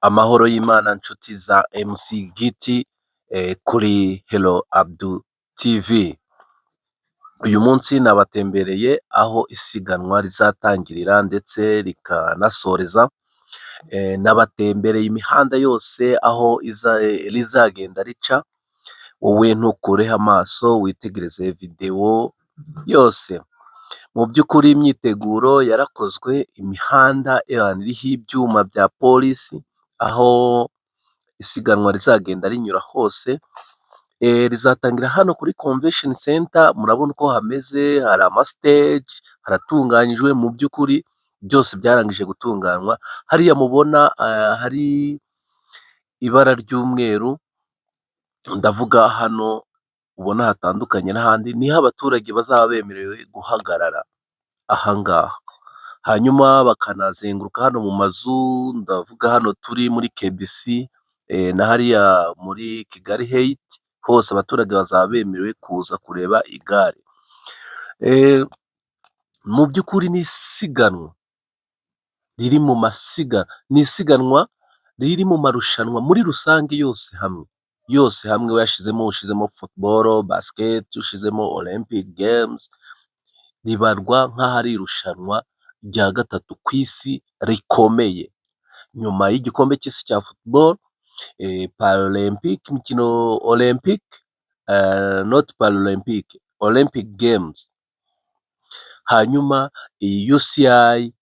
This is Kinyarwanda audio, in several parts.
Amahoro y'Imana nshuti za MC Giti kuri Hello Abdul TV. Uyu munsi nabatembereye aho isiganwa rizatangirira ndetse rikanasoreza. Nabatembereye imihanda yose aho rizagenda rica. Wowe ntukureho amaso witegereze videwo yose. Mu by'ukuri imyiteguro yarakozwe, imihanda iriho ibyuma bya polisi, aho isiganwa rizagenda rinyura hose. Rizatangira hano kuri convention center, murabona uko hameze, hari amastage, haratunganyijwe, mu by'ukuri byose byarangije gutunganywa. Hariya mubona hari ibara ry'umweru, ndavuga hano ubona hatandukanye n'ahandi, niho abaturage bazaba bemerewe guhagarara ahangaha, hanyuma bakanazenguruka hano mu mazu, ndavuga hano turi muri KBC na hariya muri Kigali Heights, hose abaturage bazaba bemerewe kuza kureba igare. Mu by'ukuri ni isiganwa riri mu ni isiganwa riri mu marushanwa muri rusange yose hamwe ushizemo football, basket, ushizemo Olympic Games, ribarwa nk'aho ari irushanwa rya gatatu ku isi rikomeye nyuma y'igikombe cy'isi cya football, Paralympic, imikino Olympic, not Paralympic, Olympic Games. Hanyuma UCI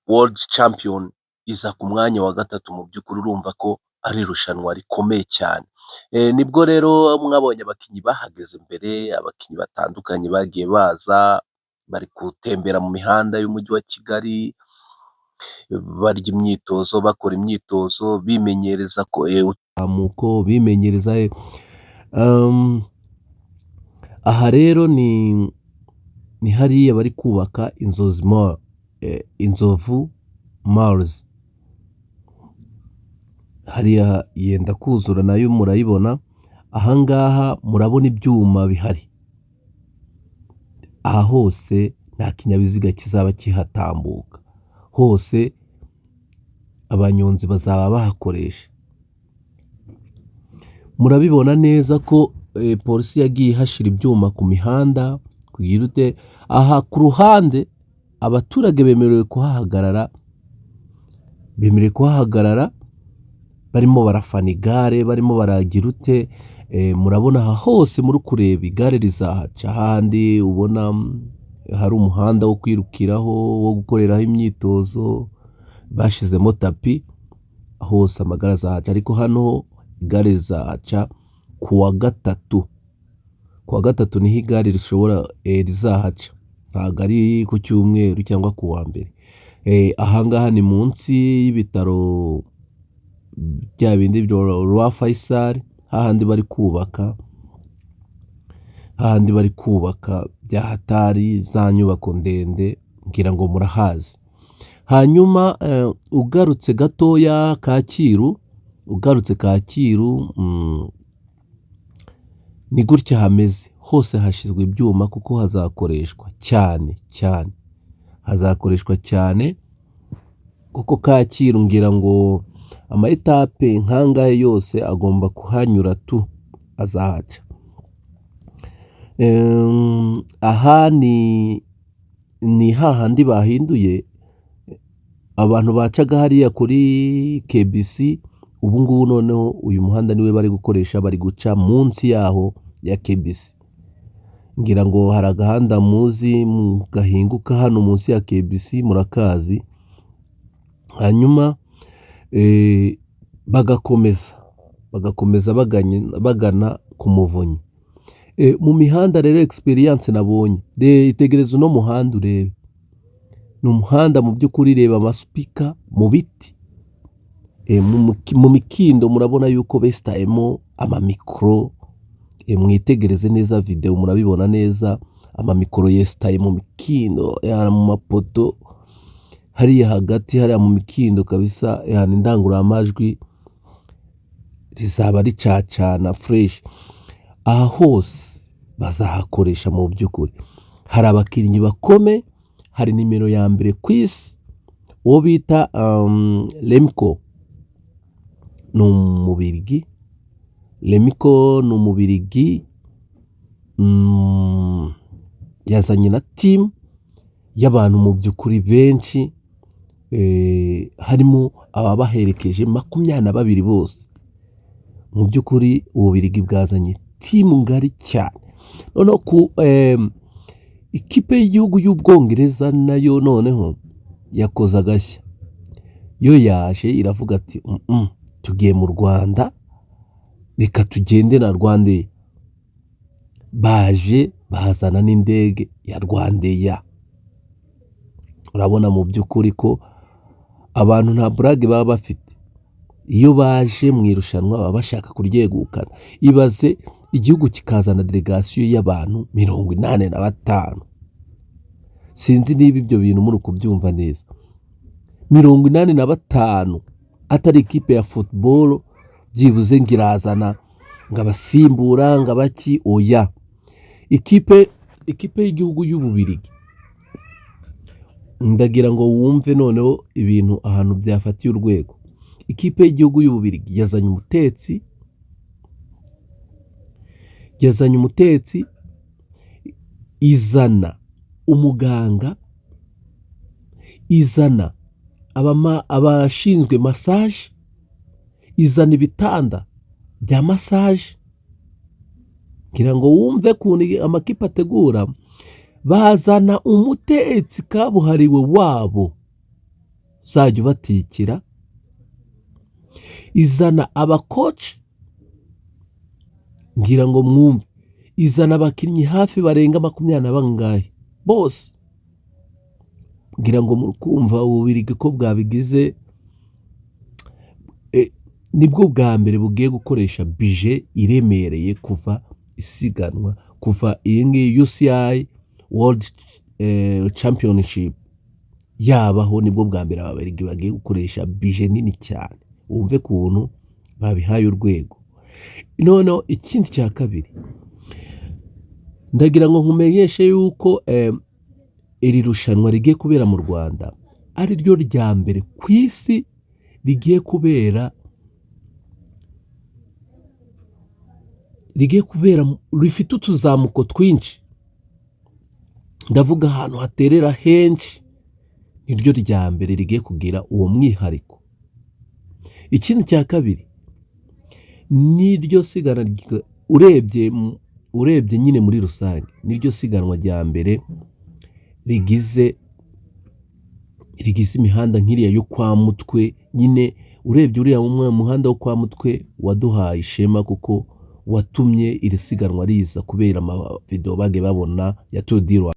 World Champion iza ku mwanya wa gatatu. Mu by'ukuri urumva ko ari irushanwa rikomeye cyane. Nibwo rero mwabonye abakinnyi bahageze mbere, abakinnyi batandukanye bagiye baza, bari gutembera mu mihanda y'umujyi wa Kigali, barya imyitozo, bakora imyitozo, bimenyereza amuko bimenyereza. Aha rero ni hariya bari kubaka Inzovu Malls, hariya yenda kuzura nayo murayibona. Ahangaha murabona ibyuma bihari, aha hose nta kinyabiziga kizaba kihatambuka, hose abanyonzi bazaba bahakoresha. Murabibona neza ko polisi yagiye ihashyira ibyuma ku mihanda kugira ute. Aha ku ruhande abaturage bemerewe kuhahagarara, barimo barafana igare, barimo baragira ute. Murabona aha hose muri kureba igare rizahaca, handi ubona hari umuhanda wo kwirukiraho, wo gukoreraho imyitozo, bashizemo tapi, hose amagare azahaca. Ariko hano igare rizahaca kuwa gatatu niho igare rizahaca, ntabwo ari ku cyumweru cyangwa ku wa mbere. Ahangaha ni munsi y'ibitaro bya bindi bya Faisal, hahandi bari kubaka bya hatari, za nyubako ndende, ngira ngo murahazi. Hanyuma ugarutse gatoya Kacyiru, ni gutya hameze hose, hashyizwe ibyuma kuko hazakoreshwa cyane kuko Kacyiru ngira ngo ama etape nkangahe yose agomba kuhanyura azahaca. Aha ni hahandi bahinduye abantu bacaga hariya kuri KBC, ubu ngubu noneho uyu muhanda niwe bari gukoresha, bari guca munsi yaho ya KBC. Ngira ngo hari agahanda muzi gahinguka hano munsi ya KBC, murakazi. Hanyuma bagakomeza bagana ku Muvunyi. Mu mihanda rero experience nabonye, itegereza uno muhanda urebe, ni umuhanda mu by'ukuri. Reba amasupika mu biti, mu mikindo murabona yuko besitayemo amamikoro. Mwitegereze neza video murabibona neza, amamikoro yesitaye mu mikindo, mu mapoto hariya hagati, hariya mu mikindo kabisa. Indangururamajwi rizaba ricacana fresh. Aha hose bazahakoresha mu by'ukuri. Hari abakinnyi bakome, hari nimero ya mbere ku isi uwo bita ni umubirigi, Remiko ni umubirigi, yazanye na timu y'abantu mu by'ukuri benshi, harimo ababaherekeje 22 bose. Mu by'ukuri ububirigi bwazanye timu ngari cyane. Noneho ku ikipe y'igihugu y'Ubwongereza nayo noneho yakoze agashya, yo yaje iravuga ati tugiye mu Rwanda, reka tugende na Rwandair. Baje bazana n'indege ya Rwandair. Urabona mu by'ukuri ko abantu nta burage baba bafite, iyo baje mu irushanwa baba bashaka kuryegukana. Ibaze igihugu kikazana delegasiyo y'abantu 85. Sinzi niba ibyo bintu muri kubyumva neza. 85 atari ikipe ya football byibuze ngirazana ngabasimbura ngabaki oya. Ikipe y'igihugu y'Ububirigi, ndagira ngo wumve noneho ibintu ahantu byafatiye urwego. Ikipe y'igihugu y'Ububirigi yazanye umutetsi, izana umuganga, izana abashinzwe massage, izana ibitanda bya massage. Ngira ngo wumve kuntu amakipe ategura, bazana umutetsi kabuhariwe wabo uzajya ubatikira, izana abakoci, ngira ngo mwumve, izana abakinnyi hafi barenga 20 bangahe bose. Ngira ngo mukumva Ububirigi ko bwabigize, nibwo bwa mbere bugiye gukoresha budget iremereye kuva isiganwa, kuva iyi UCI World Championship yabaho, nibwo bwa mbere Ababirigi bagiye gukoresha budget nini cyane. Wumve kuntu babihaye urwego. Noneho ikindi cya kabiri, ndagira ngo nkumenyeshe yuko iri rushanwa rigiye kubera mu Rwanda ari ryo rya mbere ku isi rigiye kubera rifite utuzamuko twinshi. Ndavuga ahantu haterera henshi, niryo rya mbere rigiye kugira uwo mwihariko. Ikindi cya kabiri, niryo sigana urebye nyine muri rusange, niryo siganwa rya mbere rigize imihanda nk'iriya yo kwa Mutwe. Nyine urebye uriya muhanda wo kwa Mutwe waduhaye ishema, kuko watumye iri siganwa riza kubera ama video bage babona ya Tour du Rwanda.